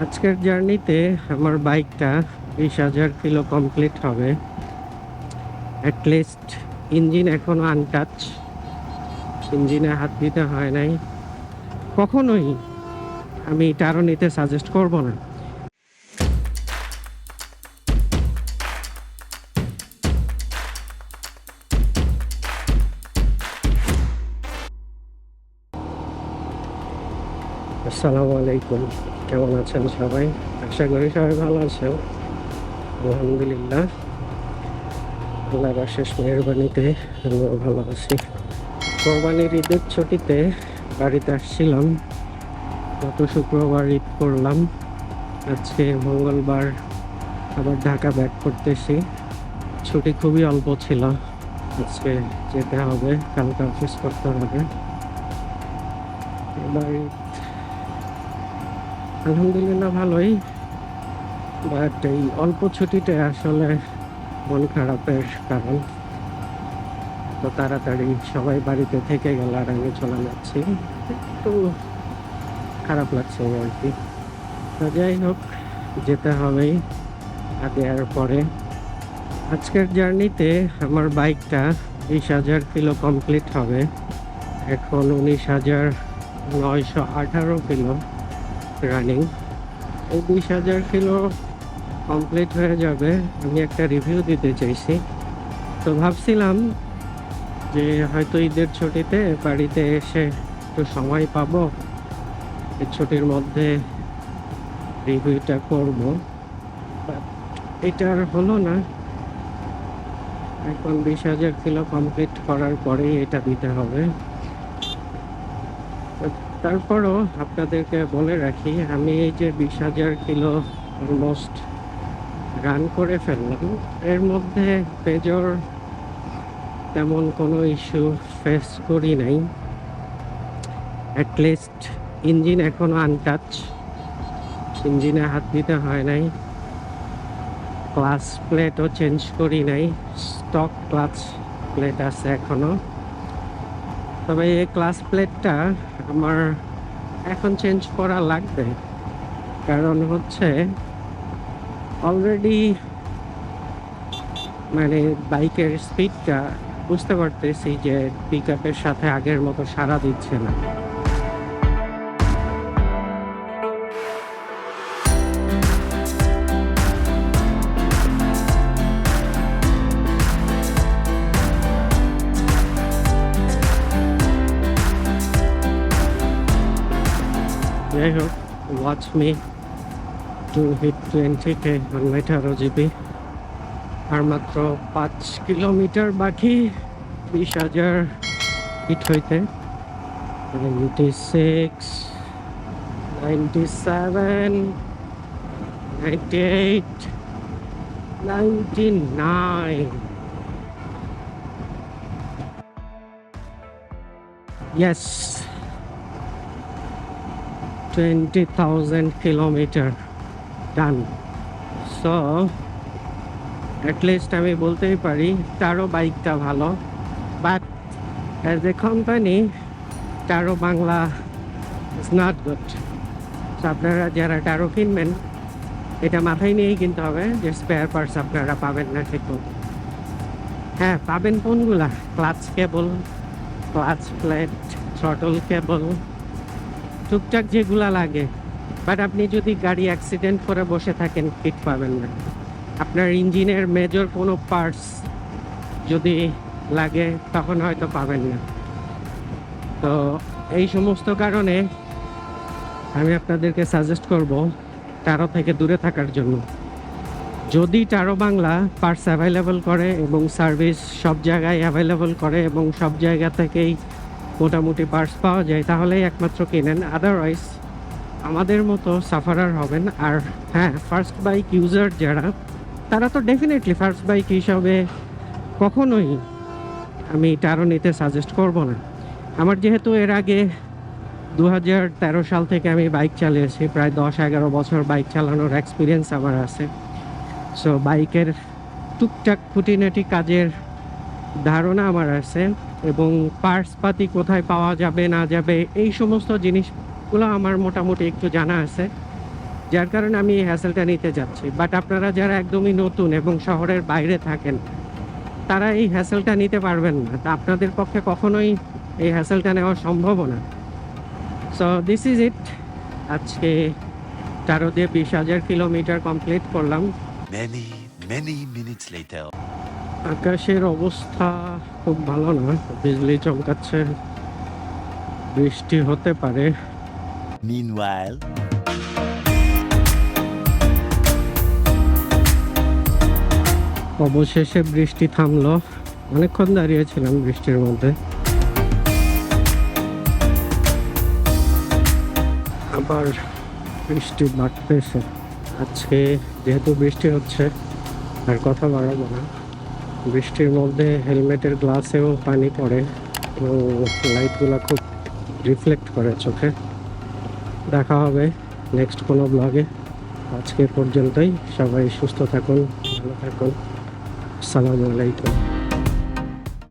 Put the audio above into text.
আজকের জার্নিতে আমার বাইকটা 20,000 কিলো কমপ্লিট হবে। অ্যাটলিস্ট ইঞ্জিন এখনো আনটাচ, ইঞ্জিনে হাত দিতে হয় নাই। কখনোই আমি টারো নিতে সাজেস্ট করব না। আসসালামু আলাইকুম, কেমন আছেন সবাই? আশা করি সবাই ভালো আছেন। আলহামদুলিল্লাহ, আল্লাহর অশেষ মেহেরবানিতে আমিও ভালো আছি। কোরবানির ঈদের ছুটিতে বাড়িতে আসছিলাম। গত শুক্রবার ঈদ করলাম, আজকে মঙ্গলবার আবার ঢাকা ব্যাক করতেছি। ছুটি খুবই অল্প ছিল, আজকে যেতে হবে, কালকে অফিস করতে হবে। এবার আলহামদুলিল্লাহ ভালোই, বাট এই অল্প ছুটিতে আসলে মন খারাপের কারণ। তো তাড়াতাড়ি সবাই বাড়িতে থেকে গেল আর আমি চলে যাচ্ছি, একটু খারাপ লাগছে আর কি। তো যাই হোক, যেতে হবেই আগে আর পরে। আজকের জার্নিতে আমার বাইকটা 20,000 কিলো কমপ্লিট হবে। এখন 19,918 কিলো রানিং। এই 20,000 কিলো কমপ্লিট হয়ে যাবে, আমি একটা রিভিউ দিতে চাইছি। তো ভাবছিলাম যে হয়তো ঈদের ছুটিতে বাড়িতে এসে একটু সময় পাবো, এই ছুটির মধ্যে রিভিউটা করব, বাট এটা আর হলো না। এখন 20,000 কিলো কমপ্লিট করার পরেই এটা দিতে হবে। তারপরও আপনাদেরকে বলে রাখি, আমি এই যে 20,000 কিলো অলমোস্ট রান করে ফেললাম, এর মধ্যে মেজর তেমন কোনো ইস্যু ফেস করি নাই। অ্যাটলিস্ট ইঞ্জিন এখনো আনটাচ, ইঞ্জিনে হাত দিতে হয় নাই। ক্লাচ প্লেটও চেঞ্জ করি নাই, স্টক ক্লাচ প্লেট আছে এখনো। তবে এই ক্লাচ প্লেটটা আমার এখন চেঞ্জ করা লাগবে, কারণ হচ্ছে অলরেডি মানে বাইকের স্পিডটা বুঝতে পারতেছি যে পিক আপের সাথে আগের মতো সাড়া দিচ্ছে না। যাই হোক, watch me to hit 20K on my Taro GP। আর মাত্র 5 কিলোমিটার বাকি 20,000 হিট হইতে। 96, 97, 98, 99। Yes, 20,000 kilometer done. So at least আমি বলতেই পারি টারো বাইকটা ভালো, but as a company Taro Bangla is not good. So আপনারা যারা টারো কিনবেন, এটা মাথায় নিয়েই কিনতে হবে যে স্পেয়ার পার্টস আপনারা পাবেন না ঠিক মতো। হ্যাঁ, পাবেন কোনগুলা? ক্লাচ কেবল, ক্লাচ প্লেট, থ্রটল কেবল, টুকটাক যেগুলা লাগে। বাট আপনি যদি গাড়ি অ্যাক্সিডেন্ট করে বসে থাকেন, কিট পাবেন না। আপনার ইঞ্জিনের মেজর কোনো পার্টস যদি লাগে তখন হয়তো পাবেন না। তো এই সমস্ত কারণে আমি আপনাদেরকে সাজেস্ট করব টারো থেকে দূরে থাকার জন্য। যদি টারো বাংলা পার্টস অ্যাভেলেবল করে এবং সার্ভিস সব জায়গায় অ্যাভেলেবল করে এবং সব জায়গা থেকেই মোটামুটি পার্টস পাওয়া যায়, তাহলেই একমাত্র কিনেন। আদারওয়াইজ আমাদের মতো সাফারার হবেন। আর হ্যাঁ, ফার্স্ট বাইক ইউজার যারা, তারা তো ডেফিনেটলি ফার্স্ট বাইক হিসাবে কখনোই আমি টারো নিতে সাজেস্ট করব না। আমার যেহেতু এর আগে 2013 সাল থেকে আমি বাইক চালিয়েছি, প্রায় 10-11 বছর বাইক চালানোর এক্সপিরিয়েন্স আমার আছে। সো বাইকের টুকটাক খুঁটিনাটি কাজের ধারণা আমার আছে, এবং পার্টস পাতি কোথায় পাওয়া যাবে না যাবে এই সমস্ত জিনিসগুলো আমার মোটামুটি একটু জানা আছে। যার কারণে আমি এই হ্যাসেলটা নিতে যাচ্ছি। বাট আপনারা যারা একদমই নতুন এবং শহরের বাইরে থাকেন, তারা এই হ্যাসেলটা নিতে পারবেন না। তা আপনাদের পক্ষে কখনোই এই হ্যাসেলটা নেওয়া সম্ভব না। So this is it. আজকে টারো দিয়ে 20,000 কিলোমিটার কমপ্লিট করলাম। Many minutes later. আকাশের অবস্থা খুব ভালো না, বিজলি চমকাচ্ছে, বৃষ্টি হতে পারে। Meanwhile. অবশেষে বৃষ্টি থামলো, অনেকক্ষণ দাঁড়িয়েছিলাম বৃষ্টির মধ্যে। আবার বৃষ্টি বাড়তেছে। আজকে যেহেতু বৃষ্টি হচ্ছে, আর কথা বাড়াবো না। বৃষ্টির মধ্যে হেলমেটের গ্লাসেও পানি পড়ে এবং লাইটগুলো খুব রিফ্লেক্ট করে চোখে। দেখা হবে নেক্সট কোনো ব্লগে। আজকে পর্যন্তই, সবাই সুস্থ থাকুন, ভালো থাকুন। আসসালামু আলাইকুম।